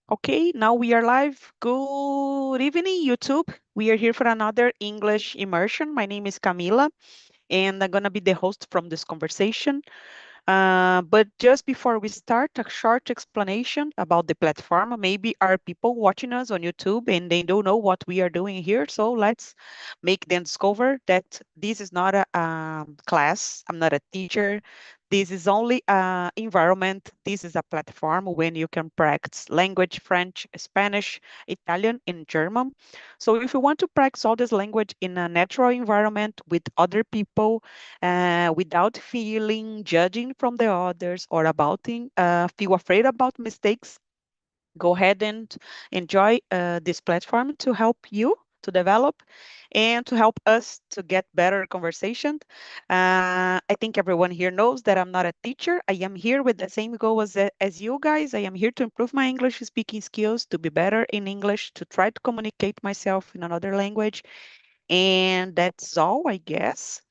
Okay, now we are live. Good evening, YouTube. We are here for another English immersion. My name is Camila, and I'm going to be the host from this conversation. But just before we start, a short explanation about the platform. Maybe are people watching us on YouTube and they don't know what we are doing here. So let's make them discover that this is not a class. I'm not a teacher. This is only an environment. This is a platform when you can practice language, French, Spanish, Italian, and German. So if you want to practice all this language in a natural environment with other people, without feeling judging from the others or feel afraid about mistakes, go ahead and enjoy this platform to help you to develop and to help us to get better conversation. I think everyone here knows that I'm not a teacher. I am here with the same goal as you guys. I am here to improve my English speaking skills, to be better in English, to try to communicate myself in another language. And that's all, I guess.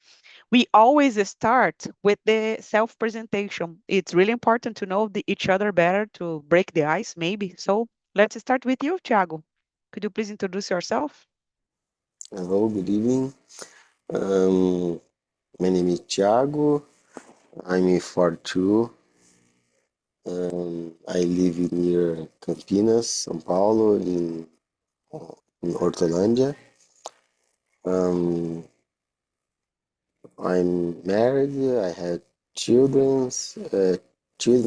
We always start with the self-presentation. It's really important to know each other better to break the ice, maybe. So let's start with you, Thiago. Could you please introduce yourself? Hello, good evening. Um, my name is Thiago. I'm 42. I live near Campinas, São Paulo, in Hortolândia. Um, I'm married. I have children,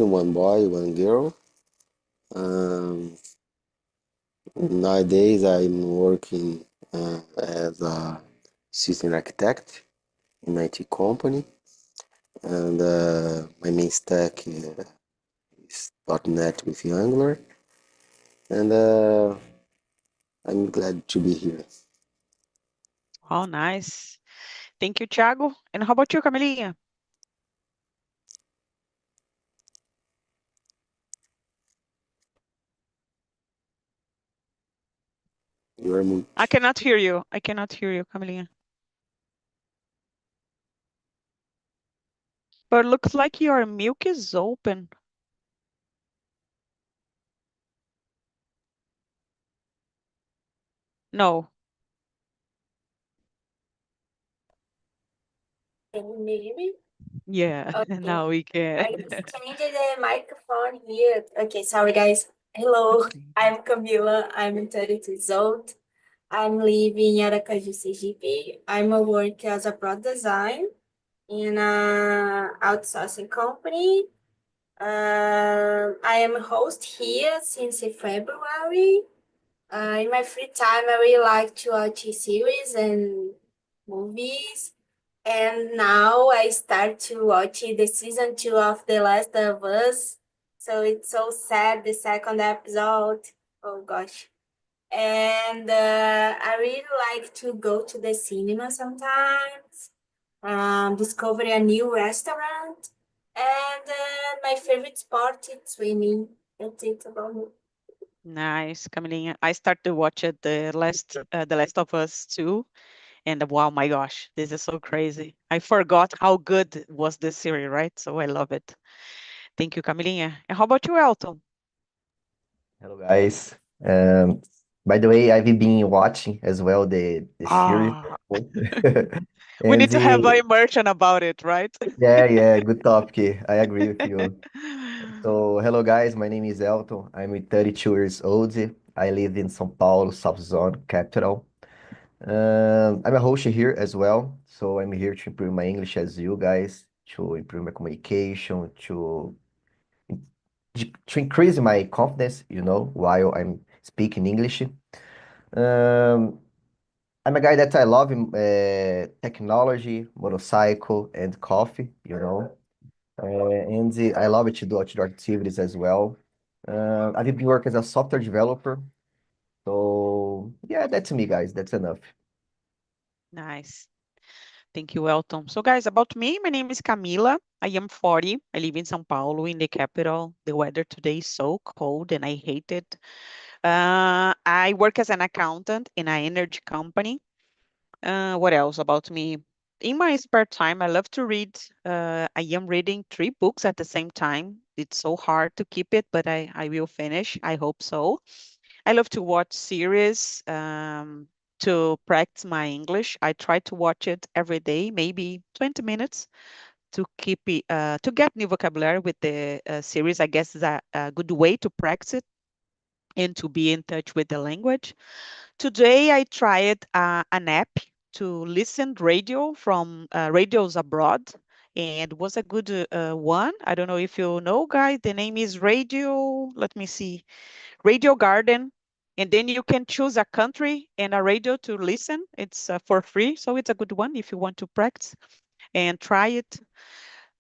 one boy, one girl. Um, Nowadays, I'm working as a system architect in IT company, and my main stack is .NET with Angular, and I'm glad to be here. Oh, nice. Thank you, Thiago. And how about you, Camilinha? You are mute. I cannot hear you. I cannot hear you, Camilinha. But looks like your milk is open. No. Can you hear me? Yeah, Okay. now we can. I just changed the microphone here. Okay, sorry guys. Hello, Okay. I'm Camila. I'm 32 years old. I'm living in Aracaju, Sergipe. I'm a work as a product design in a outsourcing company. I am a host here since February. In my free time, I really like to watch series and movies. And now I start to watch the season 2 of The Last of Us. So it's so sad, the second episode. Oh gosh. And I really like to go to the cinema sometimes, discover a new restaurant. And my favorite sport is swimming. That's it about me. Nice, Camilinha. I started to watch it The Last of Us too, and wow, my gosh, this is so crazy. I forgot how good was this series, right? So I love it. Thank you, Camilinha. And how about you, Elton? Hello guys. Um, by the way, I've been watching as well the series. Ah, we And need to have an immersion about it, right? yeah, good topic. I agree with you. So, hello guys, my name is Elton. I'm 32 years old. I live in São Paulo, South Zone, capital. I'm a host here as well, so I'm here to improve my English as you guys, to improve my communication, to increase my confidence, while I'm speaking English. Um, I'm a guy that I love technology, motorcycle, and coffee, and I love it to do outdoor activities as well. I've been working as a software developer. So, yeah, that's me, guys. That's enough. Nice. Thank you, Elton. So, guys, about me, my name is Camila. I am 40. I live in São Paulo, in the capital. The weather today is so cold and I hate it. I work as an accountant in an energy company. What else about me? In my spare time, I love to read. I am reading 3 books at the same time. it's so hard to keep it, but I will finish. I hope so. I love to watch series to practice my English. I try to watch it every day, maybe 20 minutes to keep it, to get new vocabulary with the series. I guess is a good way to practice it and to be in touch with the language. Today I tried an app to listen radio from radios abroad, and was a good one. I don't know if you know, guys. The name is Radio. Let me see, Radio Garden. And then you can choose a country and a radio to listen. It's for free, so it's a good one if you want to practice and try it.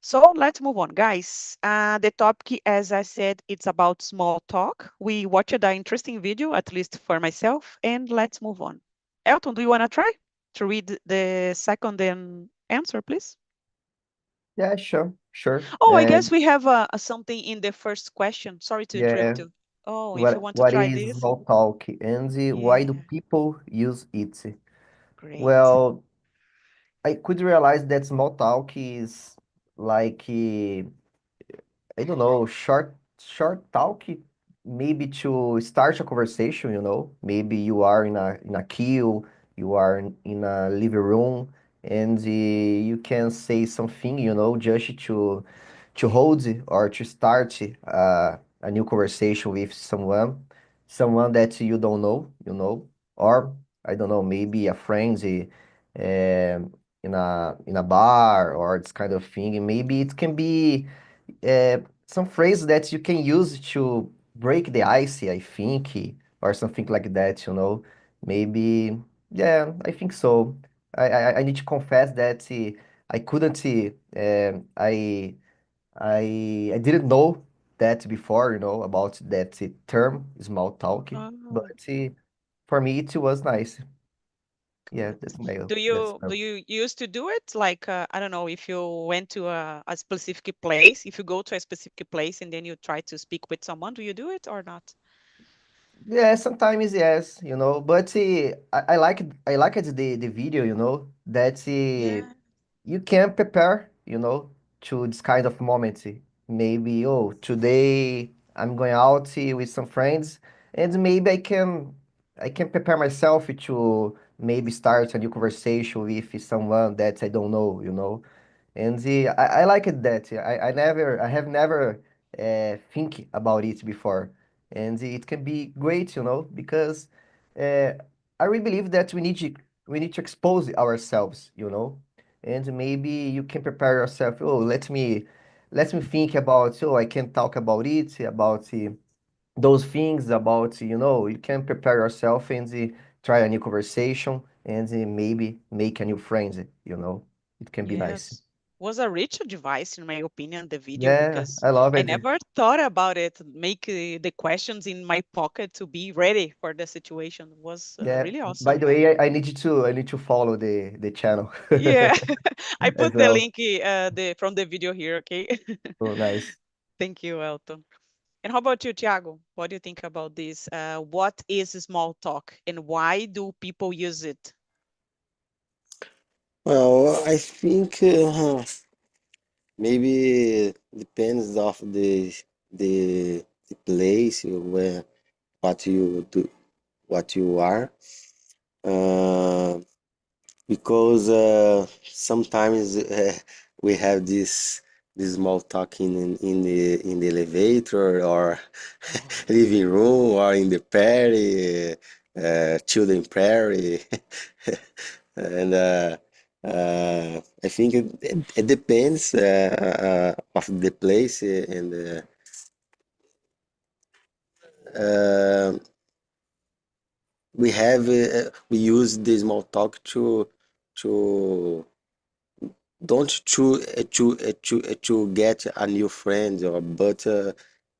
So let's move on, guys. The topic, as I said, it's about small talk. We watched an interesting video, at least for myself, and let's move on. Elton, do you want to try to read the second and answer, please? Yeah, sure. Oh, I guess we have something in the first question. Sorry to Yeah, interrupt you. Oh, if you what want to what try is this. small talk and why do Yeah, people use it? great. Well, I could realize that small talk is like I don't know, short talk, maybe to start a conversation, you know. Maybe you are in a queue, you are in a living room, and you can say something, you know, just to hold or to start a new conversation with someone that you don't know, you know, or I don't know, maybe a friend in a bar or this kind of thing. Maybe it can be some phrase that you can use to break the ice, I think, or something like that, you know. Maybe, yeah, I think so. I need to confess that I couldn't, I didn't know that before, you know, about that term, small talk, but Oh, for me it was nice. Yeah, good. that's my, Do that's you my, do you used to do it? Like I don't know, if you went to a specific place, if you go to a specific place and then you try to speak with someone, do you do it or not? yeah, sometimes yes, you know, but I like the video, you know, that Yeah. you can prepare, you know, to this kind of moment. Maybe, oh, today I'm going out with some friends, and maybe I can prepare myself to maybe start a new conversation with someone that I don't know, you know. And I like it that I have never think about it before, and it can be great, you know, because uh, I really believe that we need to expose ourselves, you know, and maybe you can prepare yourself. Oh, let me think about. Oh, I can talk about it about those things about you know. You can prepare yourself and try a new conversation and maybe make a new friend. You know, it can be nice. Yes. Was a rich device, in my opinion, the video, Yeah, because I love I it. never thought about it, make the questions in my pocket to be ready for the situation. Was Yeah. really By awesome. the way, I need to follow the channel Yeah, I as put the well. link the from the video here, okay? Oh, nice. Thank you, Elton. And how about you, Thiago? What do you think about this? What is small talk and why do people use it? Well, I think maybe depends of the place where what you do, what you are. Uh, because sometimes we have this small talk in the elevator or Oh, living room or in the party, children party, and I think it depends of the place and uh, we use the small talk to don't to get a new friend or but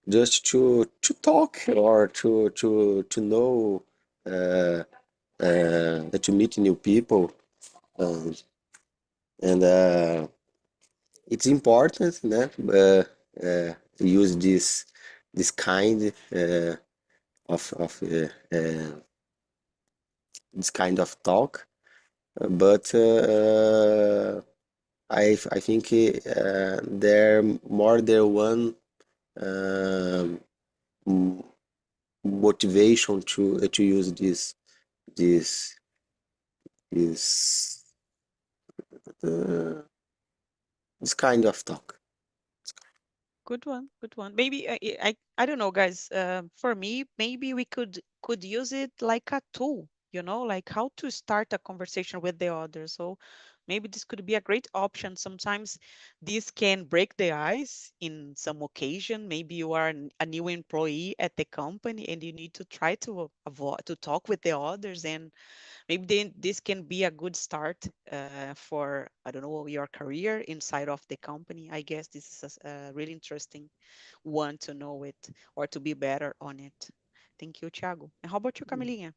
just to talk or to know uh, to meet new people um, and it's important né? To use this kind of this kind of talk but I think there more than one um, m- motivation to use this this uh, this kind of talk. Good one, good one. Maybe I don't know, guys. For me, maybe we could use it like a tool, like how to start a conversation with the other. So maybe this could be a great option. Sometimes this can break the ice in some occasion. Maybe you are a new employee at the company and you need to try to avoid to talk with the others, and maybe this can be a good start for, I don't know, your career inside of the company. I guess this is a really interesting one to know it or to be better on it. Thank you, Thiago. And how about you, Camilinha?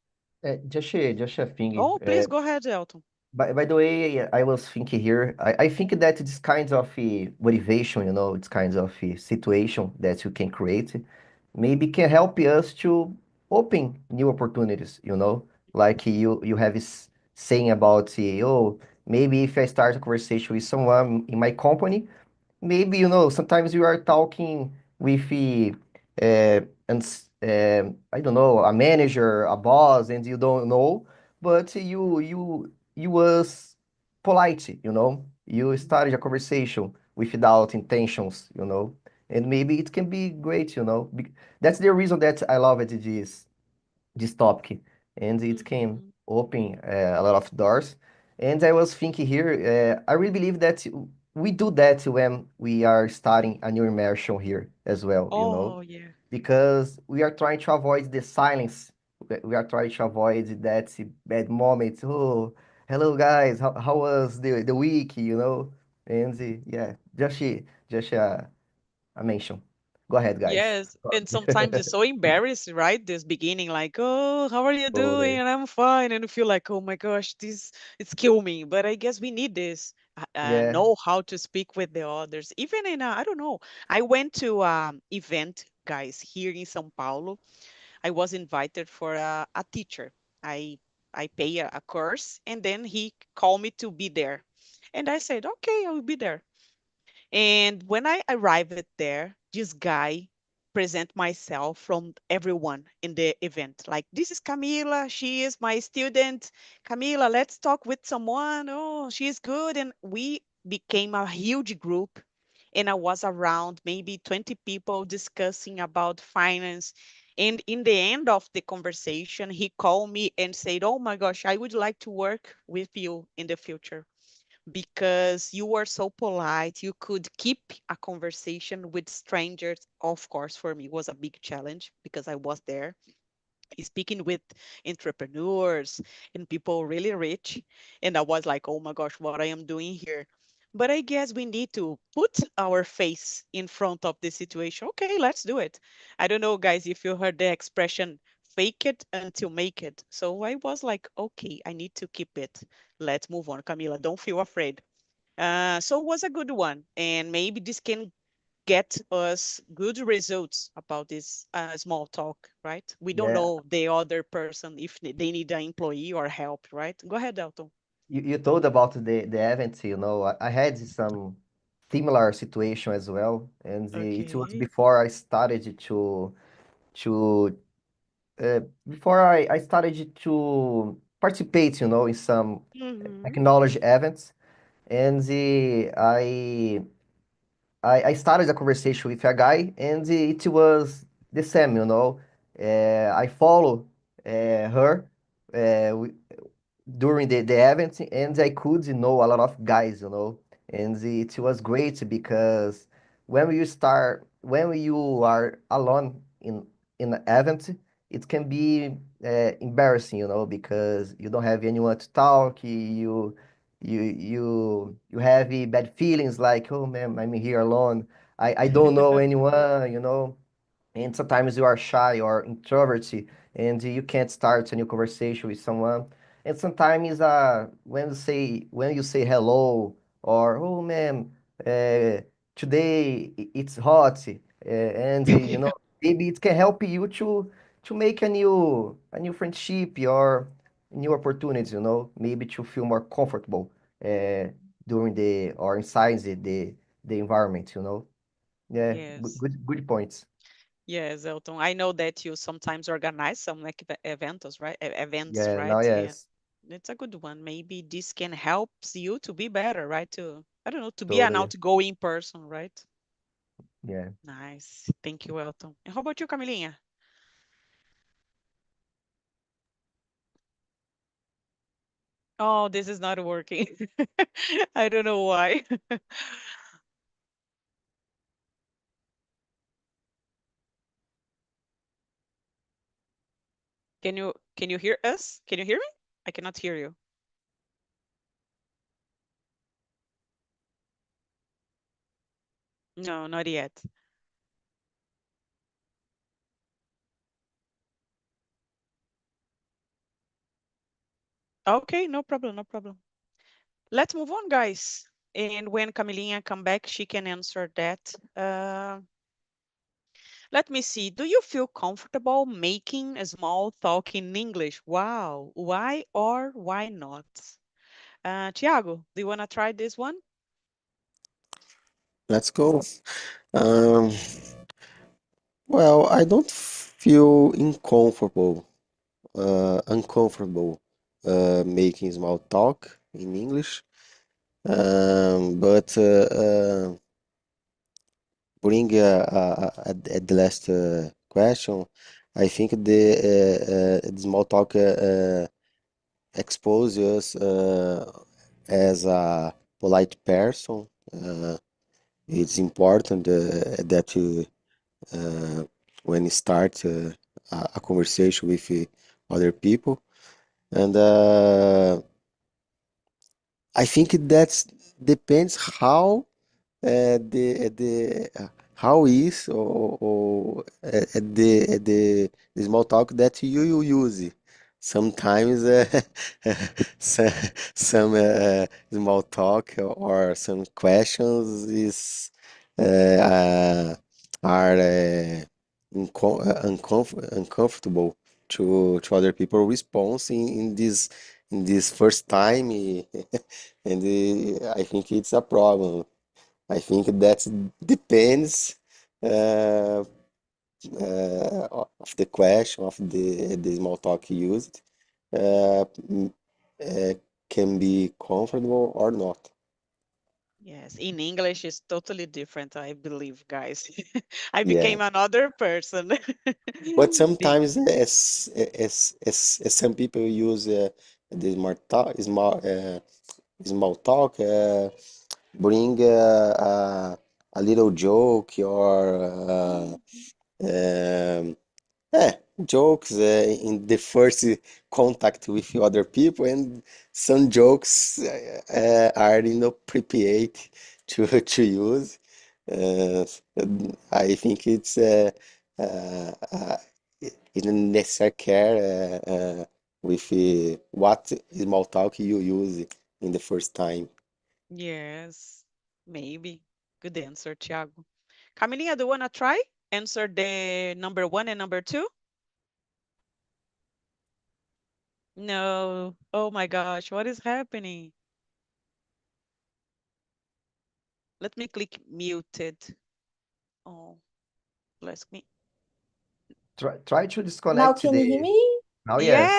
Just a thing. Oh, please go ahead, Elton. By the way, I was thinking here, I think that this kind of motivation, this kind of situation that you can create, maybe can help us to open new opportunities, like you have saying about, oh, maybe if I start a conversation with someone in my company, maybe sometimes you are talking with I don't know, a manager, a boss, and you don't know, but you was polite, you started a conversation without intentions, and maybe it can be great, that's the reason that I love it, this topic, and it can Mhm. open a lot of doors. And I was thinking here, I really believe that we do that when we are starting a new immersion here as well, Oh, yeah. because we are trying to avoid the silence. We are trying to avoid that bad moment. Oh, hello guys, how was the week, And yeah, just a mention. Go ahead, guys. Yes, and sometimes it's so embarrassing, right? This beginning, like, oh, how are you doing? Totally. And I'm fine, and you feel like, oh my gosh, this it's kill me. But I guess we need this, Yeah. know how to speak with the others. Even in, I don't know, I went to event, guys, here in São Paulo. I was invited for a teacher. I I pay a course, and then he called me to be there, and I said, okay, I will be there. And when I arrived there, this guy present myself from everyone in the event. Like, this is Camila. She is my student. Camila, let's talk with someone. Oh, she is good. And we became a huge group. And I was around maybe 20 people discussing about finance. And in the end of the conversation, he called me and said, oh my gosh, I would like to work with you in the future because you were so polite. You could keep a conversation with strangers. Of course, for me, was a big challenge because I was there speaking with entrepreneurs and people really rich. And I was like, oh my gosh, what I am doing here. But I guess we need to put our face in front of the situation. Okay, let's do it. I don't know, guys, if you heard the expression fake it until make it. So I was like, okay, I need to keep it. Let's move on. Camila, don't feel afraid. So it was a good one. And maybe this can get us good results about this small talk, right? We don't Yeah. know the other person if they need an employee or help, right? Go ahead, Elton. You told about the event, I had some similar situation as well, and it was Okay. before I started to before I started to participate, in some Mm-hmm. technology events, and I started a conversation with a guy, and it was the same, I follow her. During the event, and I could know a lot of guys, and it was great because when you are alone in an event, it can be embarrassing, because you don't have anyone to talk. You have bad feelings like, oh man, I'm here alone. I don't know anyone, and sometimes you are shy or introverted and you can't start a new conversation with someone. And sometimes when you say hello or oh man, uh, today it's hot, and maybe it can help you to make a new friendship or new opportunities, maybe to feel more comfortable during the or inside the environment. Yeah, Yes. good points. Yes, Elton. I know that you sometimes organize some like events, right? Events, Yeah, now right? Yeah. yes, It's a good one. Maybe this can help you to be better, right? To, I don't know, to be an totally. outgoing person, right? Yeah. Nice. Thank you, Elton. And how about you, Camilinha? Oh, this is not working. I don't know why. Can you hear us? Can you hear me? I cannot hear you. No, not yet. Okay, no problem, no problem. Let's move on, guys. And when Camilinha come back, she can answer that. Let me see. Do you feel comfortable making a small talk in English? Wow. Why or why not? Tiago, do you want to try this one? Let's go. Um, well, I don't feel uncomfortable making small talk in English. But bring at the last question, I think the small talk exposes us as a polite person. It's important that you, when you start a conversation with other people, and I think that depends how how is or the small talk that you use. Sometimes some, some small talk or some questions is are uncomfortable to other people response in this first time and I think it's a problem. I think that depends uh, of the question of the small talk used. Uh, m- uh, can be comfortable or not. Yes, in English it's totally different, I believe, guys. I Yeah, became another person. but Be- sometimes as some people use the small talk bring a little joke or um, Eh, jokes in the first contact with other people, and some jokes are appropriate to use. Uh, I think uh, uh, it's necessary care with what small talk you use in the first time. yes, maybe. Good answer, Thiago. Camilinha, do you want to try? Answer the number one and number two? No. Oh my gosh, what is happening? Let me click muted. Oh, bless me. Try to Now disconnect can you hear the. me? Now, yes.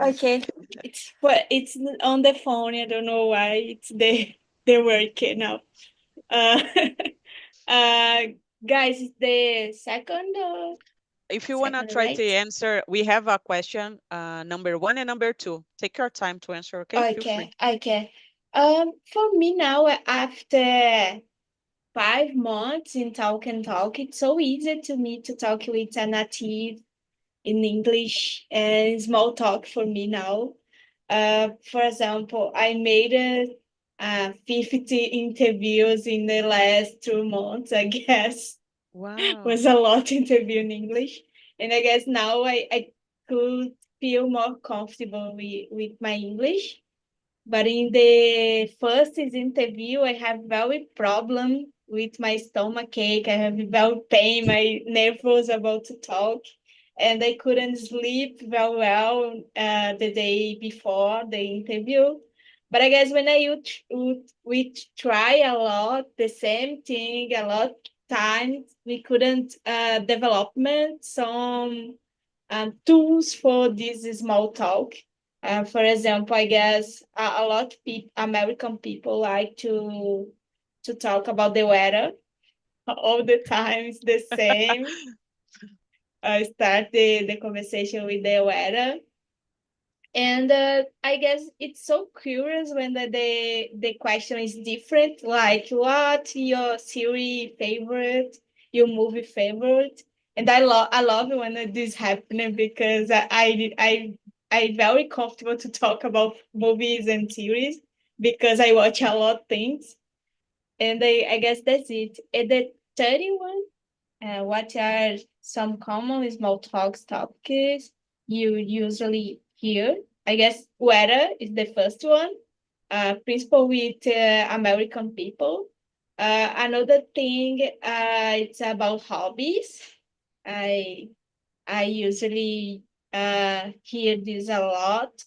Yes. Okay. It's on the phone. I don't know why it's the work now. Uh, uh, guys, it's the second If you want to second, try to right? answer, we have a question, number one and number two. Take your time to answer, okay? Feel free. Okay. For me now, after 5 months in Talk and Talk, it's so easy to me to talk with a native in English and small talk for me now. For example, I made 50 interviews in the last 2 months, I guess. Was Wow. a lot interview in English. And I guess now I could feel more comfortable with my English. But in the first interview, I have very problem with my stomach ache. I have very pain, my nerves about to talk. And I couldn't sleep very well the day before the interview. But I guess when we try a lot the same thing a lot times, we couldn't development some tools for this small talk. For example, I guess a lot of American people like to talk about the weather all the times the same. Start the conversation with the weather. And I guess it's so curious when the question is different, like what your series favorite, your movie favorite. And I love it when this happening because I very comfortable to talk about movies and series because I watch a lot of things. And I guess that's it. And the 31, what are some common small talks topics you usually hear? I guess weather is the first one, principal with American people. Another thing, it's about hobbies. I I usually hear this a lot.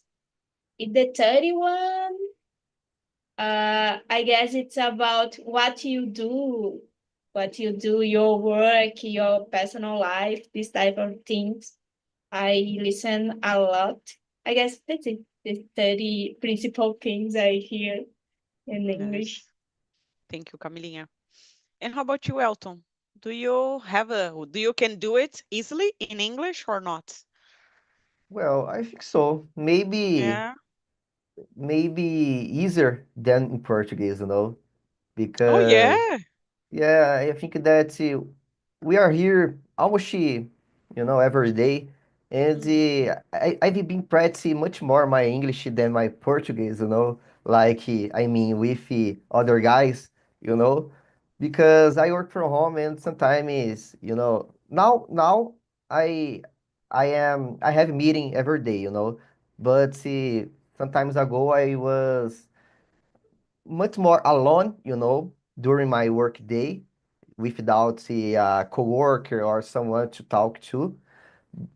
In the 31, I guess it's about what you do, your work, your personal life, this type of things. I listen a lot. I guess that's it. The 30 principal things I hear in English. Nice. Thank you, Camilinha. And how about you, Elton? Do you can do it easily in English or not? Well, I think so. Yeah. Maybe easier than in Portuguese, Oh, because yeah. yeah, I think that we are here almost, every day, and Mhm. I've been practicing much more my English than my Portuguese, like I mean with other guys, you know, because I work from home and sometimes, now I I have a meeting every day, but sometimes ago I was much more alone, during my work day without a coworker or someone to talk to.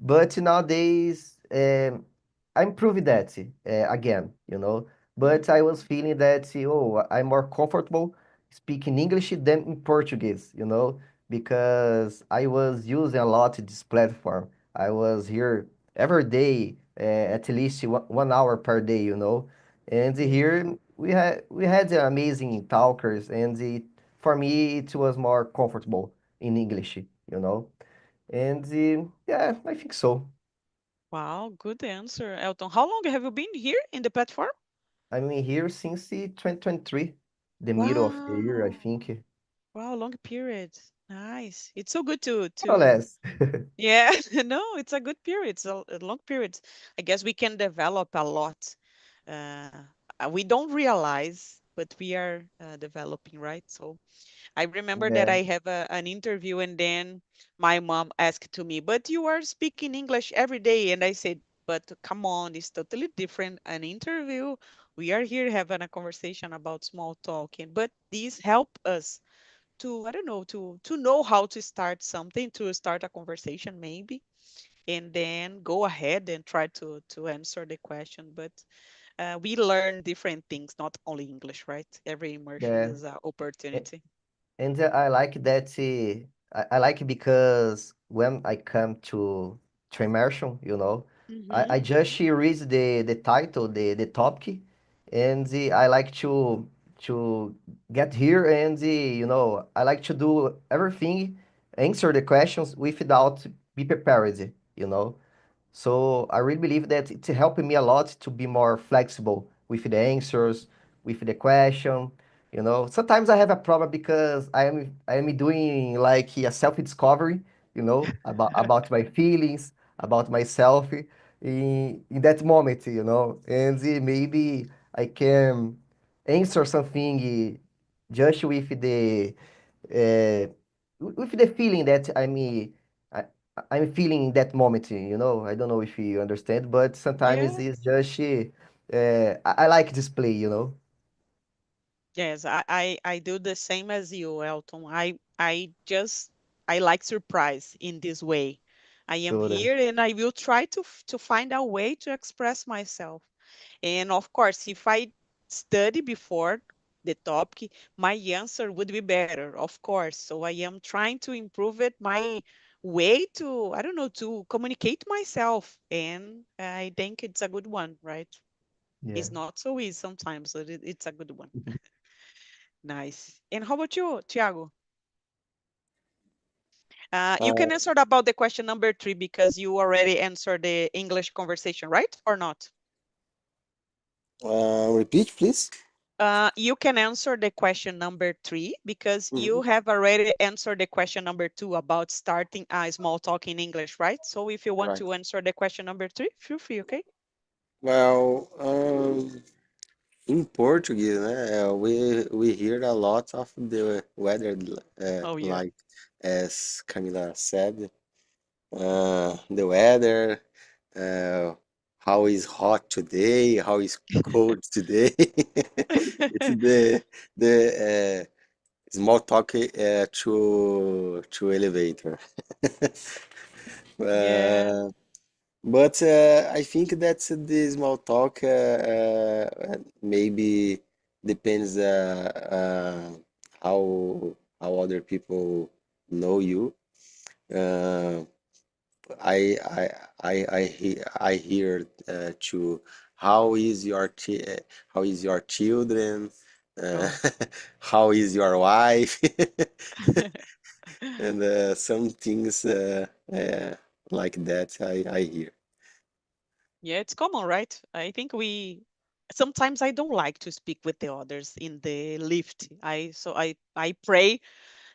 But nowadays, I'm proving that again, But I was Mhm. feeling that, I'm more comfortable speaking English than in Portuguese, because I was using a lot this platform. I was here every day, at least 1 hour per day, And Mhm. here we had amazing talkers, and for me it was more comfortable in English, And yeah, I think so. Wow, good answer, Elton. How long have you been here in the platform? I'm in here since the 2023, the middle of the year, I Wow. think. Wow, long period. Nice. It's so good to More or less. yeah, no, it's a good period. It's a long period. I guess we can develop a lot. Uh, we don't realize, but we are developing, right? So I remember that Yeah, I have an interview, and then my mom asked to me, "But you are speaking English every day," and I said, "But come on, it's totally different. An interview. We are here having a conversation about small talking, but these help us to, I don't know, to know how to start something, to start a conversation maybe, and then go ahead and try to answer the question. But we learn different things, not only English, right? Every immersion yeah. is an opportunity. And I like that. I like it because when I come to immersion, I Mm-hmm. just read the title, the topic, and I like to get here and I like to do everything, answer the questions without be prepared, So I really believe that it's helping me a lot to be more flexible with the answers, with the question. Sometimes I have a problem because I am doing like a self-discovery, about my feelings, about myself in that moment, and maybe I can answer something just uh, with the feeling that I, I'm feeling in that moment, I don't know if you understand, but sometimes Yeah. it's just I like display, Yes, I do the same as you, Elton. I like surprise in this way. I am Toda. here and I will try to find a way to express myself. And of course, if I study before the topic, my answer would be better, of course. So I am trying to improve it, my way to, I don't know, to communicate myself. And I think it's a good one, right? Yeah. It's not so easy sometimes, but it's a good one. Nice. And how about you, Tiago? You Uh, can answer about the question number 3 because you already answered the English conversation, right? Or not? repeat, please. You can answer the question number 3 because you Mhm. have already answered the question number 2 about starting a small talk in English, right? So if you want Right. to answer the question number 3, feel free, okay? Well, in Portuguese, né, we hear a lot of the weather, Oh, yeah. like as Camila said, the weather, uh, how is hot today, how is cold today. It's the small talk to elevator. Yeah, Uh, but I think that's the small talk maybe depends how other people know you. Uh, I I I hear to how is your how is your children, uh, oh. how is your wife, and some things like that I hear. Yeah, it's common, right? I think we sometimes I don't like to speak with the others in the lift. I pray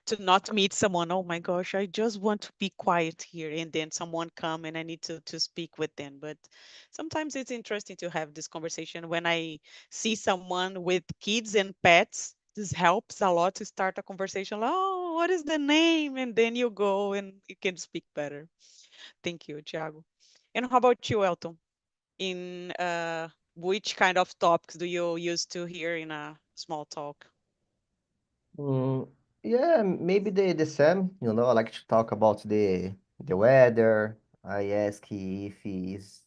to not meet someone. Oh my gosh, I just want to be quiet here, and then someone come and I need to speak with them. But sometimes it's interesting to have this conversation when I see someone with kids and pets. This helps a lot to start a conversation. Oh, what is the name? And then you go and you can speak better. Thank you, Thiago. And how about you, Elton? In which kind of topics do you use to hear in a small talk? Mm, yeah, maybe the same. I like to talk about the weather. I ask if is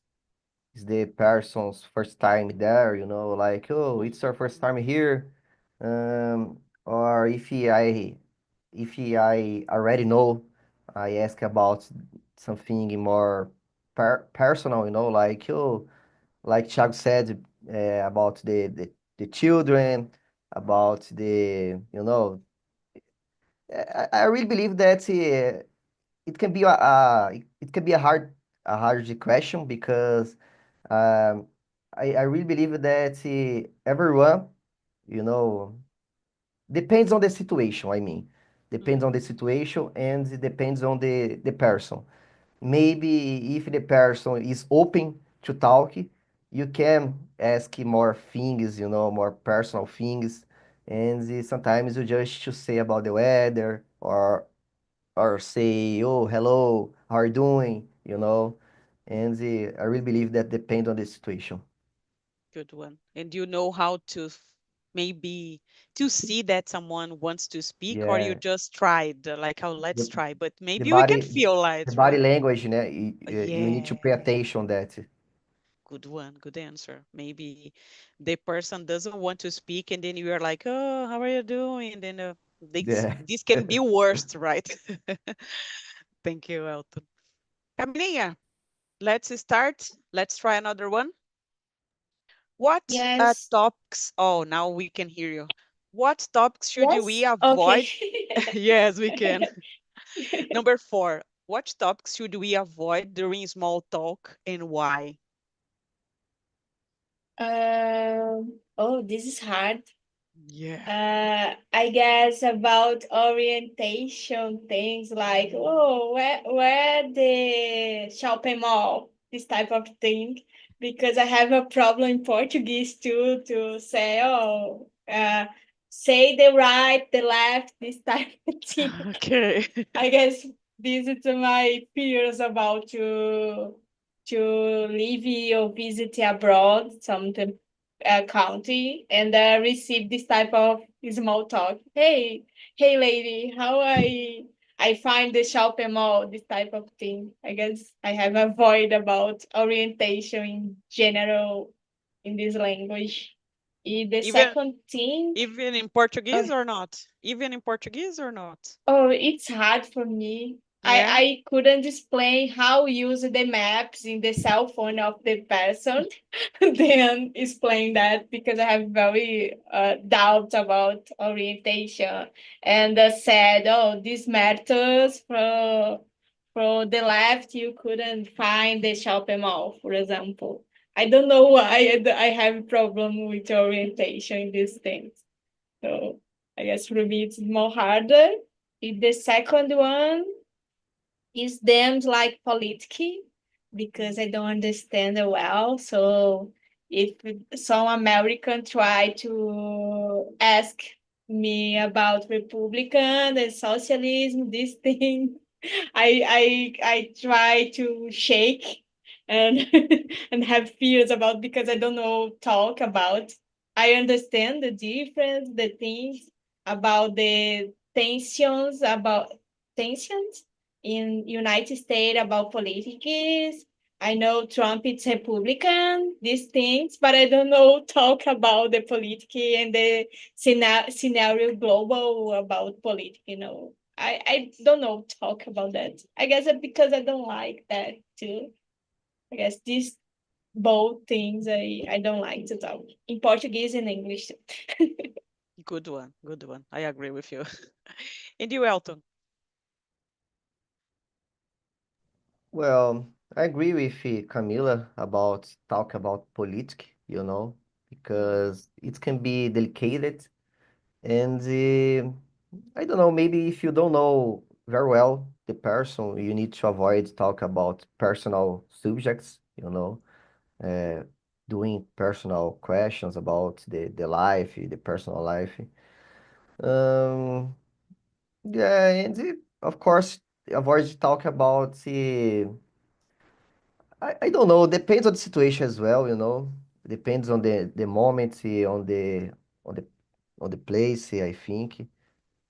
the person's first time there, like, oh, it's our first time here. Or if I already know, I ask about something more personal, like, oh, like Thiago said, about the children, about I really believe that it can be it can be a hard question because um, I really believe that everyone, you know, depends on the situation. I mean, depends on Mhm. the situation and it depends on the person. Maybe if the person is open to talk, you can ask more things, more personal things. And sometimes you just to say about the weather or say, oh, hello, how are you doing. And I really believe that depends on the situation. Good one. And you know how to maybe to see that someone wants to speak, or you Yeah, just tried, like, oh, let's the, try. But the maybe we can body feel the light, body right? language, you need to pay Yeah, attention on that. good one, good answer. Maybe the person doesn't want to speak, and then you are like, oh, how are you doing? And then Yeah. this can be worst, right? Thank you, Elton. Camilinha, let's start. Let's try another one. What Yes. topics? Oh, now we can hear you. What topics should we Yes. Okay. avoid? Yes, we can. Number 4. What topics should we avoid during small talk and why? Oh, this is hard. Yeah. I guess about orientation things like, oh, where the shopping mall, this type of thing, because I have a problem in Portuguese too to say, oh, say the right, the left, this type of thing. Okay. I guess this is my fears about to live or visit abroad, some country, and receive this type of small talk. Hey, lady, how I find the shopping mall, this type of thing. I guess I have avoid about orientation in general in this language. The Even second thing, even in Portuguese oh, or not? Even in Portuguese or not? oh, it's hard for me. Yeah. I couldn't explain how use the maps in the cell phone of the person, then explain that because I have very doubts about orientation and said, oh, this matters from the left you couldn't find the shopping mall, for example. I don't know why I have a problem with orientation in these things. So I guess for me it's more harder. The second one is them like politically because I don't understand it well. So if some American try to ask me about Republican and socialism, this thing, I try to shake and and have fears about because I don't know talk about. I understand the difference, the things about the tensions in United States about politics. I know Trump is Republican, these things, but I don't know talk about the politics and the scenario global about politics, you know. I don't know talk about that. I guess it's because I don't like that too. I guess these both things I don't like to talk in Portuguese and English. Good one. Good one. I agree with you. And you, Elton? Well, I agree with Camila about talk about politics, because it can be delicate and I don't know, maybe if you don't know very well the person, you need to avoid talk about personal subjects, uh, doing personal questions about the life, the personal life. Um, yeah, and of course, avoid talk about I don't know, depends on the situation as well, depends on the moment, on the on the place, I think.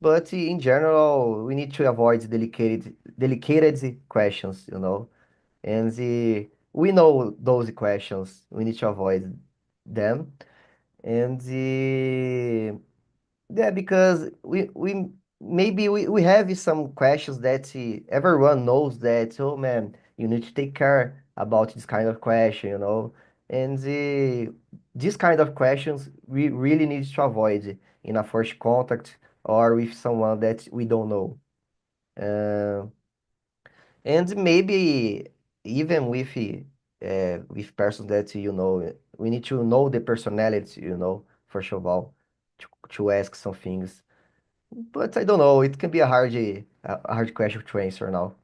But in general, we need to avoid delicate questions, and we know those questions. We need to avoid them. And yeah, because we maybe we have some questions that everyone knows that, oh man, you need to take care about this kind of question, And these kind of questions we really need to avoid in a first contact or with someone that we don't know. Uh, and maybe even with persons that we need to know the personality, first of all, to ask some things. But I don't know, it can be a hard question to answer now.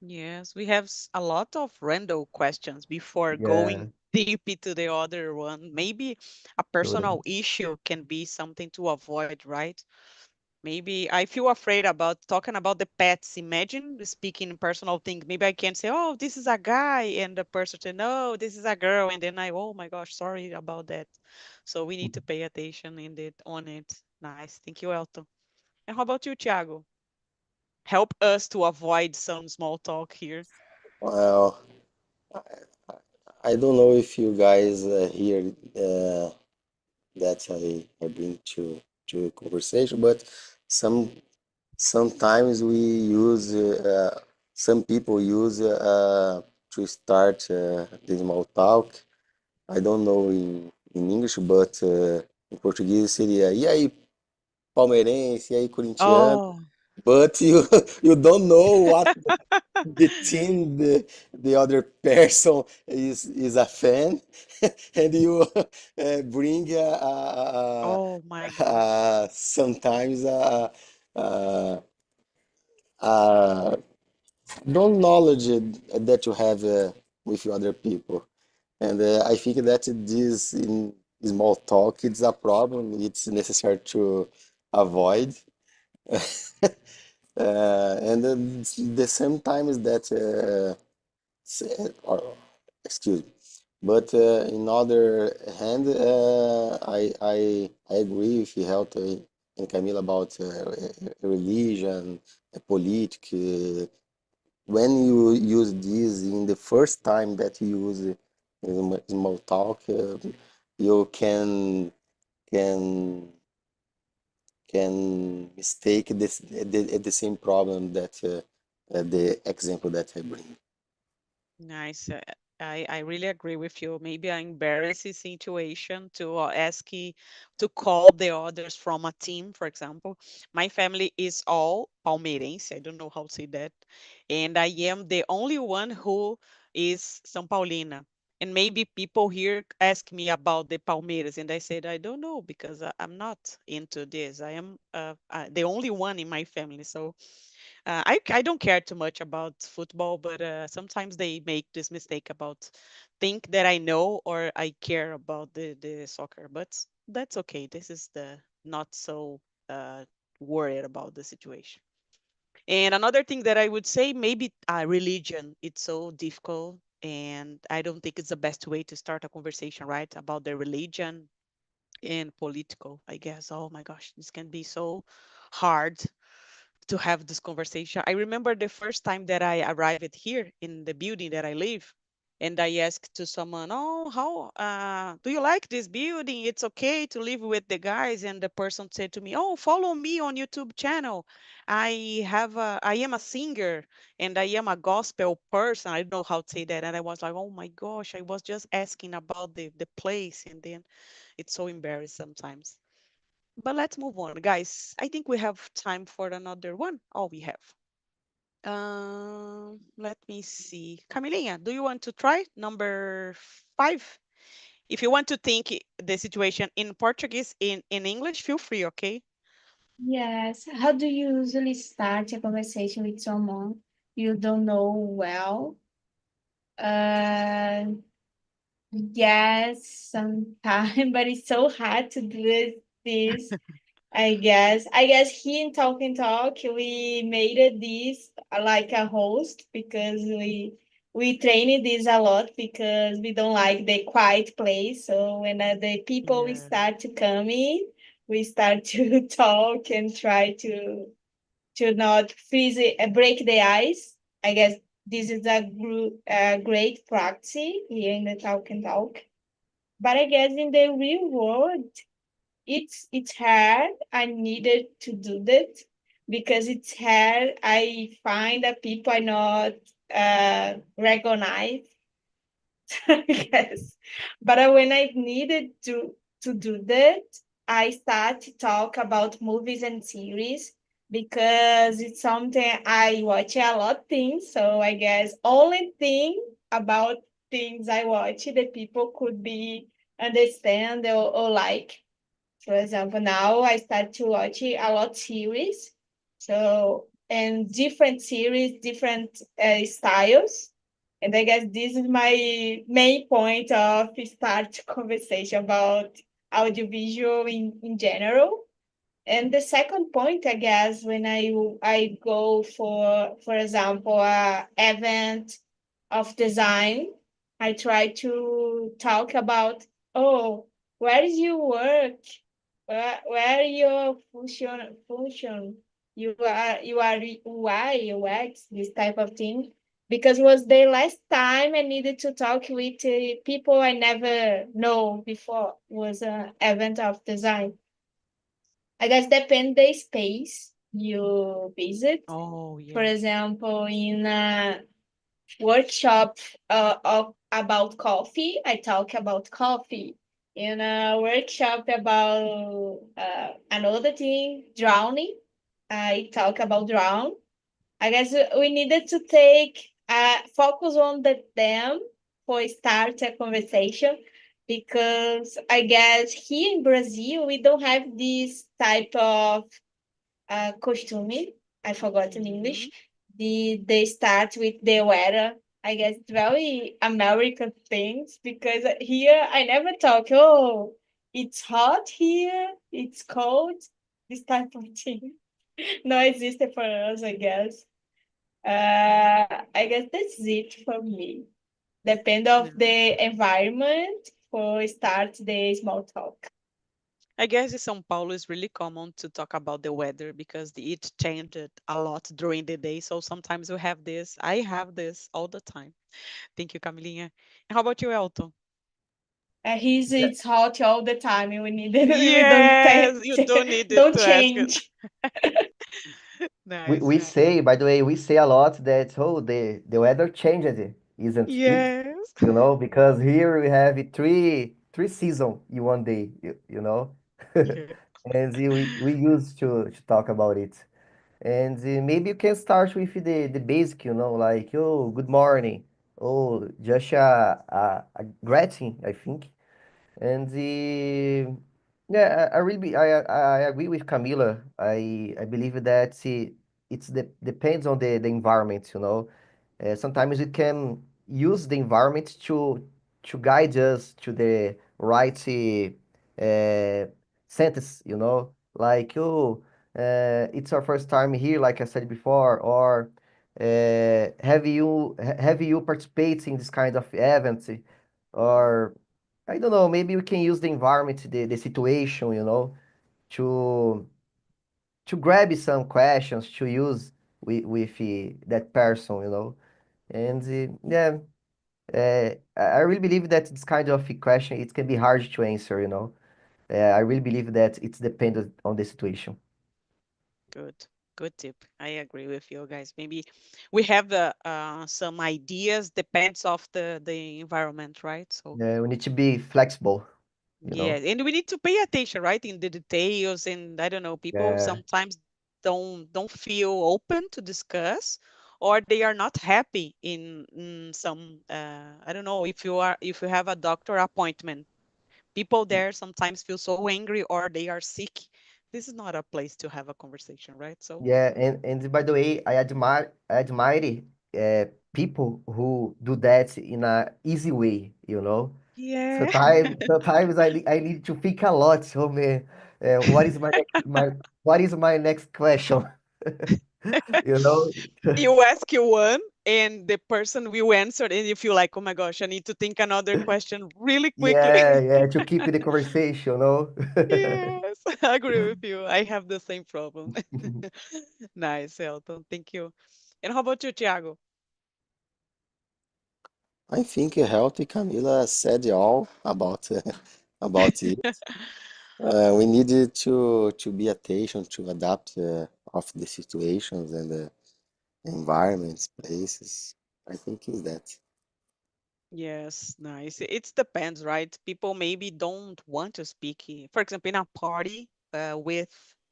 Yes, we have a lot of random questions before Yeah, going deep into the other one. Maybe a personal totally. issue can be something to avoid, right? Maybe I feel afraid about talking about the pets. Imagine speaking personal things. Maybe I can say, "Oh, this is a guy," and the person say, "No, this is a girl," and then oh my gosh, sorry about that. So we need to pay attention in it on it. Nice, thank you, Elton. And how about you, Thiago? Help us to avoid some small talk here. Well, I don't know if you guys hear that I bring to a conversation, but some sometimes we use some people use to start the small talk. I don't know in English, but em português seria e aí, palmeirense, e aí, corintiano. Oh, But you you don't know what the team the other person is a fan, and you bring oh my gosh. sometimes a don't knowledge that you have with other people. And I think that this in small talk it's a problem. It's necessary to avoid. And the same time is that or excuse me. But in other hand, I agree with Helta and Camila about religion, politics. When you use this in the first time that you use it in small talk, you can can mistake the same problem that the example that I bring. Nice. I really agree with you. Maybe an embarrassing situation to to call the others from a team, for example. My family is all Palmeirense. I don't know how to say that. And I am the only one who is São Paulina. And maybe people here ask me about the Palmeiras, and I said, I don't know because I'm not into this. I am the only one in my family. So I don't care too much about football, but sometimes they make this mistake about think that I know or I care about the soccer. But that's okay. This is the not so worried about the situation. And another thing that I would say, maybe religion. It's so difficult, and I don't think it's the best way to start a conversation, right, about the religion and political. I guess. Oh my gosh, this can be so hard to have this conversation. I remember the first time that I arrived here in the building that I live, and I asked to someone, "Oh, how do you like this building? It's okay to live with the guys." And the person said to me, "Oh, follow me on YouTube channel. I am a singer and I am a gospel person." I don't know how to say that, and I was like, "Oh my gosh, I was just asking about the place," and then it's so embarrassing sometimes. But let's move on, guys. I think we have time for another one. Oh, we have. Let me see. Camilinha, do you want to try number 5? If you want to think the situation in Portuguese, in English, feel free, okay? Yes. How do you usually start a conversation with someone you don't know well? Uh, yes, sometimes, but it's so hard to do this. I guess here in Talk and Talk we made it this like a host because we trained this a lot because we don't like the quiet place. So when the people we Yeah. start to come in, we start to talk and try to not freeze it, break the ice. I guess this is a great practice here in the Talk and Talk. But I guess in the real world it's hard. I needed to do that because it's hard. I find that people are not recognized. Yes, but when I needed to do that, I start to talk about movies and series because it's something I watch a lot things. So I guess only thing about things I watch that people could be understand or like. For example, now I start to watch a lot series. So, and different series, different styles. And I guess this is my main point of start conversation about audiovisual in general. And the second point, I guess, when I go for example, a event of design, I try to talk about, oh, where is your work? Where your function? You are UI, UX, this type of thing. Because was the last time I needed to talk with people I never know before was an event of design. I guess depend the space you visit. Oh, For yeah. example, in a workshop about coffee, I talk about coffee. In a workshop about another thing, drowning, I talk about drown. I guess we needed to take focus on the them for start a conversation because I guess here in Brazil we don't have this type of costume. I forgot in Hmm. English. They start with the weather. I guess very American things because here I never talk. Oh, it's hot here. It's cold. This type of thing no existe for us. I guess. I guess that's it for me. Depend of No. the environment for start the small talk. I guess in São Paulo it's really common to talk about the weather because it changed a lot during the day. So sometimes we have this. I have this all the time. Thank you, Camilinha. And how about you, Elton? It's hot all the time. We need it. Yes, you don't need it Don't to ask it. change. Nice, We nice. say, by the way, we say a lot that the weather changed, isn't it? Yes. You know, because here we have three season in one day, you know, Yeah. and we used to talk about it. And maybe you can start with the basic, you know, like, oh, good morning, oh, just a greeting, I think. And yeah, I really I agree with Camila. I believe that depends on the environment, you know. Sometimes we can use the environment to guide us to the right sentence, you know, like, oh, it's our first time here, like I said before, or have you participated in this kind of event, or I don't know, maybe we can use the environment, the situation, you know, to grab some questions to use with that person, you know. And yeah, I really believe that this kind of question, it can be hard to answer, you know. I really believe that it's dependent on the situation. Good. Good tip. I agree with you guys. Maybe we have some ideas depends of the environment, right? So We need to be flexible, you yeah, know. and we need to pay attention, right, in the details. And I don't know, people Yeah, sometimes don't feel open to discuss, or they are not happy in some. I don't know if you have a doctor appointment. People there sometimes feel so angry or they are sick. This is not a place to have a conversation, right? So yeah, and by the way, I admire people who do that in a easy way, you know. yeah. Sometimes I need to think a lot. So, man, what is my what is my next question? You know? You ask you one and the person will answer and you feel like, oh my gosh, I need to think another question really quickly. Yeah, yeah, to keep the conversation, you know? Yes, I agree with you. I have the same problem. Nice, Elton. Thank you. And how about you, Thiago? I think healthy Camila said all about about it. We needed to be attention to adapt of the situations and the environments, places. I think is that. Yes, nice. It depends, right? People maybe don't want to speak. For example, in a party with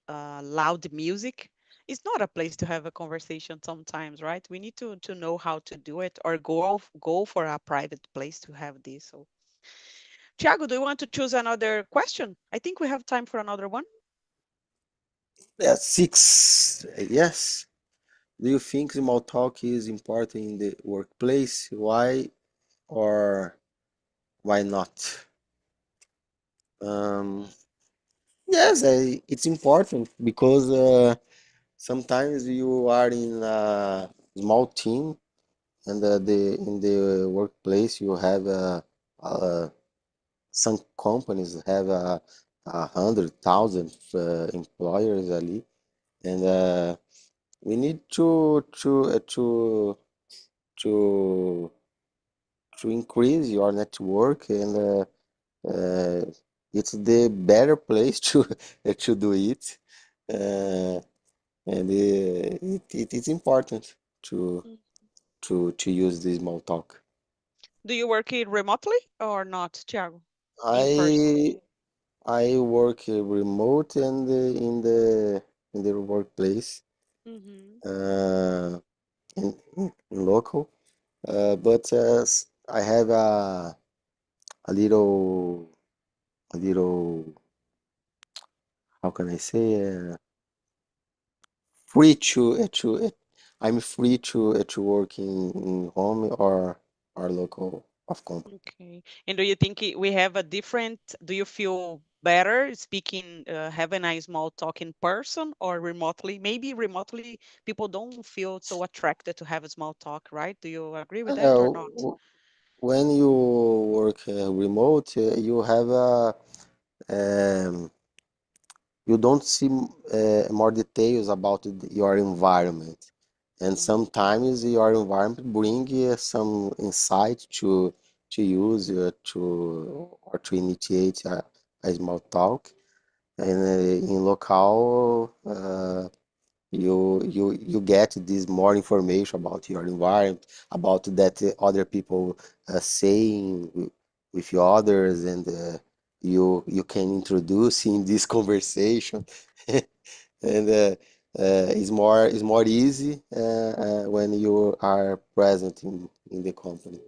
loud music, it's not a place to have a conversation sometimes, right? We need to know how to do it or go for a private place to have this. So, Tiago, do you want to choose another question? I think we have time for another one. Yeah, six. Yes. Do you think small talk is important in the workplace? Why or why not? Um, yes, it's important because sometimes you are in a small team and in the workplace you have some companies have 100,000 employers ali, and we need to to increase your network, and uh, it's the better place to do it, uh, and it is important to Mm. to use the small talk. Do you work it remotely or not, Tiago? In person? I I work remote and in the workplace, Mm-hmm. uh, in local, but I have a little a little, how can I say, free I'm free to work in home or local of company. Okay. And do you think we have a different, do you feel better speaking, having a small talk in person or remotely? Maybe remotely people don't feel so attracted to have a small talk, right? Do you agree with that or Uh, not? when you work remote, you have um, you don't see more details about your environment, and Mm, sometimes your environment bring some insight to use to initiate a small talk. And in local, you get this more information about your environment, about that other people saying with you others, and you can introduce in this conversation, and it's more easy when you are present in the company.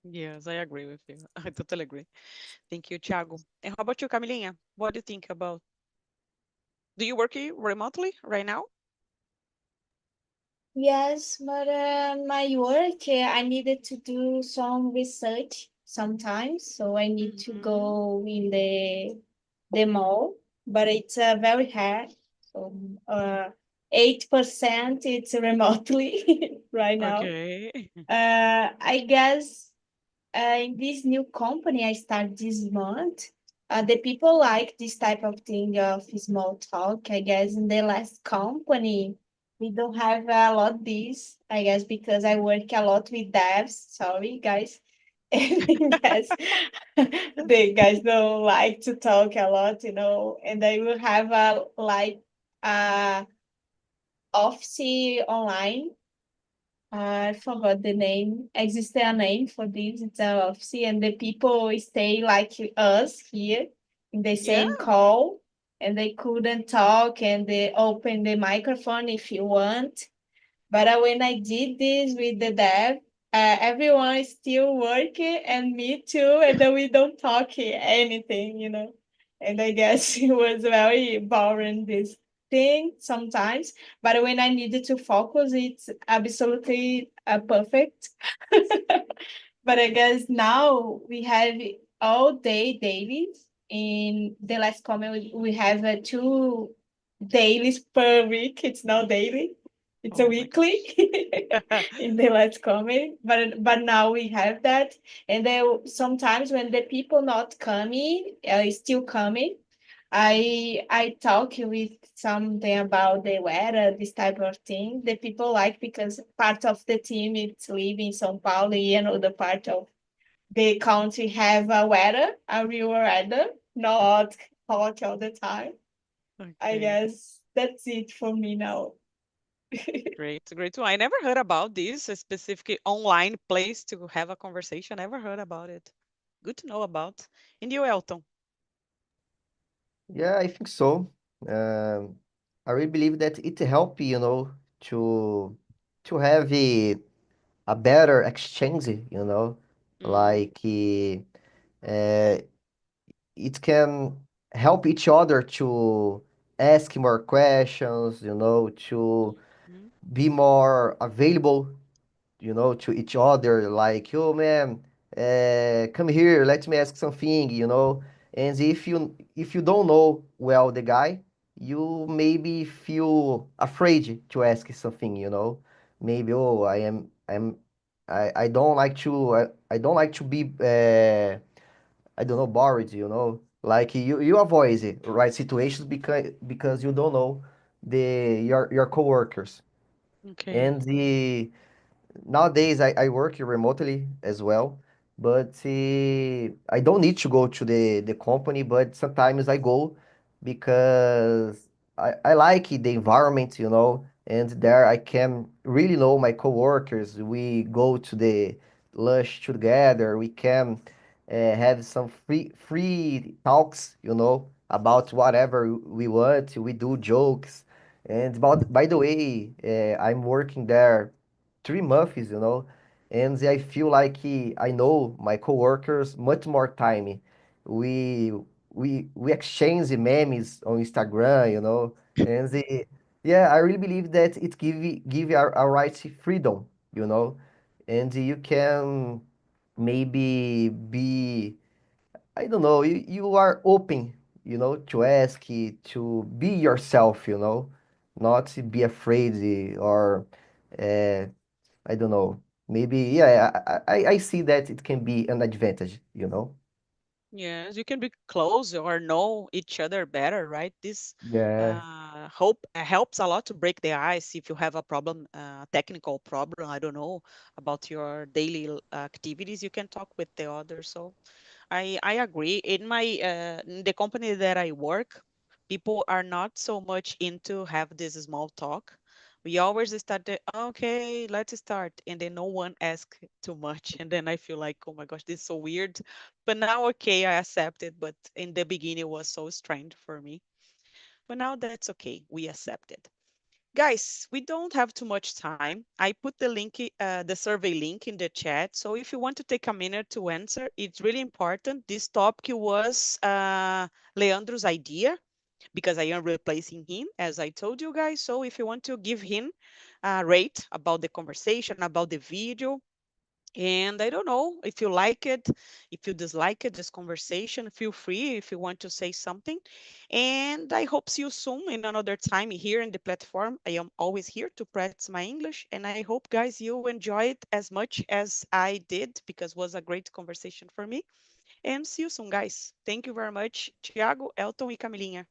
Yes, I agree with you. I totally agree. Thank you, Thiago. And how about you, Camilinha? What do you think about? Do you work remotely right now? Yes, but my work, I needed to do some research sometimes, so I need to Mm-hmm. go in the mall, but it's very hard. So 8% it's remotely right now. Okay. I guess in this new company I start this month, the people like this type of thing of small talk. I guess in the last company we don't have a lot this. I guess because I work a lot with devs. Sorry, guys. And yes, the guys don't like to talk a lot, and they will have a like office online. I forgot the name. Exists a name for this. It's a office, and the people stay like us here in the Yeah. same call, and they couldn't talk, and they open the microphone if you want. But when I did this with the dev, everyone is still working, and me too, and then we don't talk anything. And I guess it was very boring this thing sometimes. But when I needed to focus, it's absolutely perfect. But I guess now we have all day dailies. In the last comment, we have two dailies per week. It's not daily. It's a Oh my weekly gosh. in the last comment, but now we have that, and then sometimes when the people not coming, still coming, I talk with something about the weather, this type of thing. The people like because part of the team it's live in São Paulo, the part of the country have a weather, a real weather, not hot all the time. I Okay. guess that's it for me now. Great, great. I never heard about this a specific online place to have a conversation. Never heard about it. Good to know about. And you, Elton? Yeah, I think so. Um, I really believe that it help, to have a better exchange, Mm, like uh, it can help each other to ask more questions, to mhm, be more available, to each other, like, oh man, come here, let me ask something. And if you don't know well the guy, you maybe feel afraid to ask something. Maybe, oh, I don't like to I don't like to be I don't know, bored. Like you avoid it, right situations because you don't know your coworkers. okay. And nowadays I work remotely as well, but I don't need to go to the company, but sometimes I go because I like the environment, and there I can really know my coworkers. We go to the lunch together. We can have some free talks, about whatever we want. We do jokes. And by the way, I'm working there 3 months, and I feel like I know my coworkers much more time. We we exchange memes on Instagram, and yeah, I really believe that it give you a right freedom, and you can maybe be, I don't know, you are open, to ask, to be yourself, not to be afraid or uh, I don't know. Maybe, yeah, I see that it can be an advantage. Yes, you can be close or know each other better, right? This Yeah. hope helps a lot to break the ice if you have a problem, technical problem, I don't know, about your daily activities, you can talk with the others. So I agree. In the company that I work, people are not so much into have this small talk. We always started, okay, let's start, and then no one asks too much, and then I feel like, oh my gosh, this is so weird. But now, okay, I accept it. But in the beginning, it was so strange for me. But now that's okay. We accept it. Guys, we don't have too much time. I put the link, the survey link in the chat. So if you want to take a minute to answer, it's really important. This topic was Leandro's idea because I am replacing him, as I told you guys. So if you want to give him a rate about the conversation, about the video, and I don't know if you like it, if you dislike it, this conversation, feel free if you want to say something. And I hope see you soon in another time here in the platform. I am always here to practice my English. And I hope, guys, you enjoy it as much as I did because it was a great conversation for me. And see you soon, guys. Thank you very much, Tiago, Elton, e Camilinha.